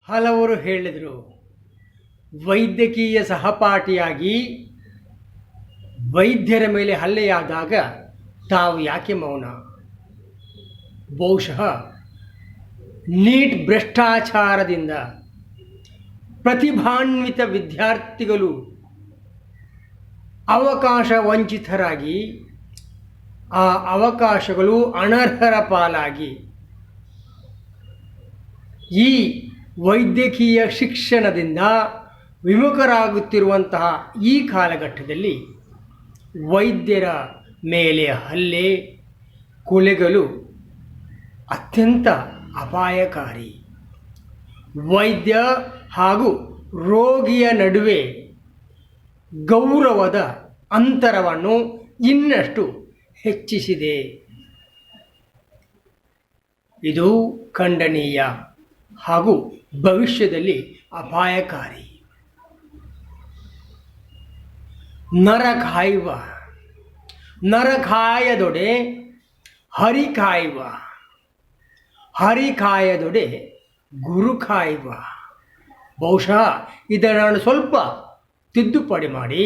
ಹಲವರು ಹೇಳಿದರು, ವೈದ್ಯಕೀಯ ಸಹಪಾಠಿಯಾಗಿ ವೈದ್ಯರ ಮೇಲೆ ಹಲ್ಲೆಯಾದಾಗ ತಾವು ಯಾಕೆ ಮೌನ? ಬಹುಶಃ ನೀಟ್ ಭ್ರಷ್ಟಾಚಾರದಿಂದ ಪ್ರತಿಭಾನ್ವಿತ ವಿದ್ಯಾರ್ಥಿಗಳು ಅವಕಾಶ ವಂಚಿತರಾಗಿ, ಆ ಅವಕಾಶಗಳು ಅನರ್ಹರ ಪಾಲಾಗಿ ಈ ವೈದ್ಯಕೀಯ ಶಿಕ್ಷಣದಿಂದ ವಿಮುಖರಾಗುತ್ತಿರುವಂತಹ ಈ ಕಾಲಘಟ್ಟದಲ್ಲಿ ವೈದ್ಯರ ಮೇಲೆ ಹಲ್ಲೆ, ಕೊಲೆಗಳು ಅತ್ಯಂತ ಅಪಾಯಕಾರಿ. ವೈದ್ಯ ಹಾಗೂ ರೋಗಿಯ ನಡುವೆ ಗೌರವದ ಅಂತರವನ್ನು ಇನ್ನಷ್ಟು ಹೆಚ್ಚಿಸಿದೆ. ಇದು ಖಂಡನೀಯ ಹಾಗೂ ಭವಿಷ್ಯದಲ್ಲಿ ಅಪಾಯಕಾರಿ. ನರಕಾಯದೊಡೆ ಹರಿಕಾಯುವ, ಹರಿಕಾಯದೊಡೆ ಗುರು ಕಾಯುವ. ಬಹುಶಃ ಇದನ್ನು ಸ್ವಲ್ಪ ತಿದ್ದುಪಡಿ ಮಾಡಿ,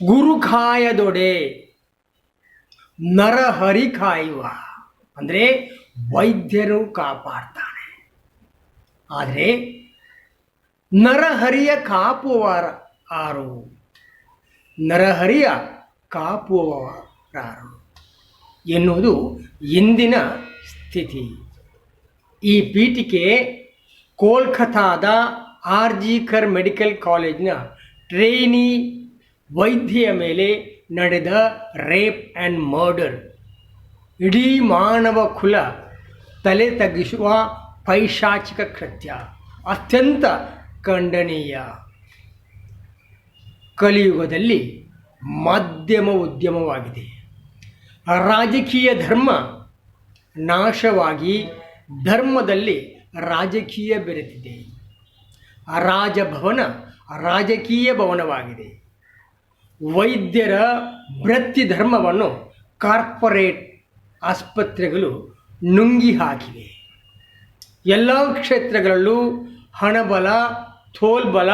ಗುರುಕಾಯದೊಡೆ ನರಹರಿ ಕಾಯುವ ಅಂದರೆ ವೈದ್ಯರು ಕಾಪಾಡ್ತಾನೆ, ಆದರೆ ನರಹರಿಯ ಕಾಪುವರಾರು, ನರಹರಿಯ ಕಾಪುವರಾರು ಎನ್ನುವುದು ಇಂದಿನ ಸ್ಥಿತಿ. ಈ ಪೀಠಿಕೆ ಕೋಲ್ಕತ್ತಾದ ಆರ್ಜಿಕರ್ ಮೆಡಿಕಲ್ ಕಾಲೇಜಿನ ಟ್ರೈನಿ ವೈದ್ಯೆಯ ಮೇಲೆ ನಡೆದ ರೇಪ್ ಆ್ಯಂಡ್ ಮರ್ಡರ್, ಇಡೀ ಮಾನವ ಕುಲ ತಲೆ ತಗ್ಗಿಸುವ ಪೈಶಾಚಿಕ ಕೃತ್ಯ, ಅತ್ಯಂತ ಖಂಡನೀಯ. ಕಲಿಯುಗದಲ್ಲಿ ಮಾಧ್ಯಮ ಉದ್ಯಮವಾಗಿದೆ. ರಾಜಕೀಯ ಧರ್ಮ ನಾಶವಾಗಿ ಧರ್ಮದಲ್ಲಿ ರಾಜಕೀಯ ಬೆರೆತಿದೆ. ರಾಜಭವನ ರಾಜಕೀಯ ಭವನವಾಗಿದೆ. ವೈದ್ಯರ ವೃತ್ತಿ ಧರ್ಮವನ್ನು ಕಾರ್ಪೊರೇಟ್ ಆಸ್ಪತ್ರೆಗಳು ನುಂಗಿ ಹಾಕಿವೆ. ಎಲ್ಲ ಕ್ಷೇತ್ರಗಳಲ್ಲೂ ಹಣಬಲ, ತೋಲ್ಬಲ,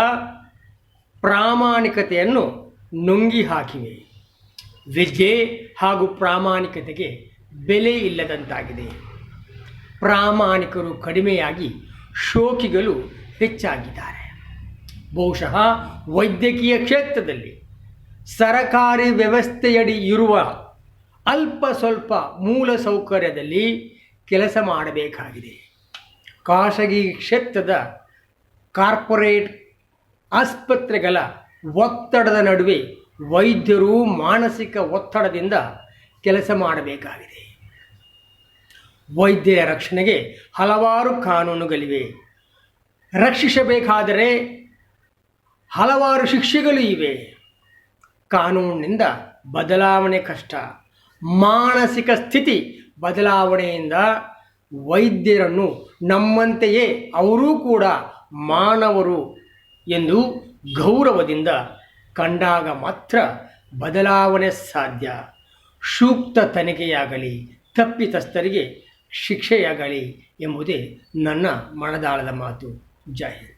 ಪ್ರಾಮಾಣಿಕತೆಯನ್ನು ನುಂಗಿ ಹಾಕಿವೆ. ವಿದ್ಯೆ ಹಾಗೂ ಪ್ರಾಮಾಣಿಕತೆಗೆ ಬೆಲೆ ಇಲ್ಲದಂತಾಗಿದೆ. ಪ್ರಾಮಾಣಿಕರು ಕಡಿಮೆಯಾಗಿ ಶೋಕಿಗಳು ಹೆಚ್ಚಾಗಿದ್ದಾರೆ. ಬಹುಶಃ ವೈದ್ಯಕೀಯ ಕ್ಷೇತ್ರದಲ್ಲಿ ಸರಕಾರಿ ವ್ಯವಸ್ಥೆಯಡಿ ಇರುವ ಅಲ್ಪ ಸ್ವಲ್ಪ ಮೂಲ ಸೌಕರ್ಯದಲ್ಲಿ ಕೆಲಸ ಮಾಡಬೇಕಾಗಿದೆ. ಖಾಸಗಿ ಕ್ಷೇತ್ರದ ಕಾರ್ಪೊರೇಟ್ ಆಸ್ಪತ್ರೆಗಳ ಒತ್ತಡದ ನಡುವೆ ವೈದ್ಯರು ಮಾನಸಿಕ ಒತ್ತಡದಿಂದ ಕೆಲಸ ಮಾಡಬೇಕಾಗಿದೆ. ವೈದ್ಯರ ರಕ್ಷಣೆಗೆ ಹಲವಾರು ಕಾನೂನುಗಳಿವೆ. ರಕ್ಷಿಸಬೇಕಾದರೆ ಹಲವಾರು ಶಿಕ್ಷೆಗಳು ಇವೆ. ಕಾನೂನಿನಿಂದ ಬದಲಾವಣೆ ಕಷ್ಟ. ಮಾನಸಿಕ ಸ್ಥಿತಿ ಬದಲಾವಣೆಯಿಂದ ವೈದ್ಯರನ್ನು ನಮ್ಮಂತೆಯೇ ಅವರೂ ಕೂಡ ಮಾನವರು ಎಂದು ಗೌರವದಿಂದ ಕಂಡಾಗ ಮಾತ್ರ ಬದಲಾವಣೆ ಸಾಧ್ಯ. ಸೂಕ್ತ ತನಿಖೆಯಾಗಲಿ, ತಪ್ಪಿತಸ್ಥರಿಗೆ ಶಿಕ್ಷೆಯಾಗಲಿ ಎಂಬುದೇ ನನ್ನ ಮನದಾಳದ ಮಾತು. ಜೈ ಹಿಂದ್.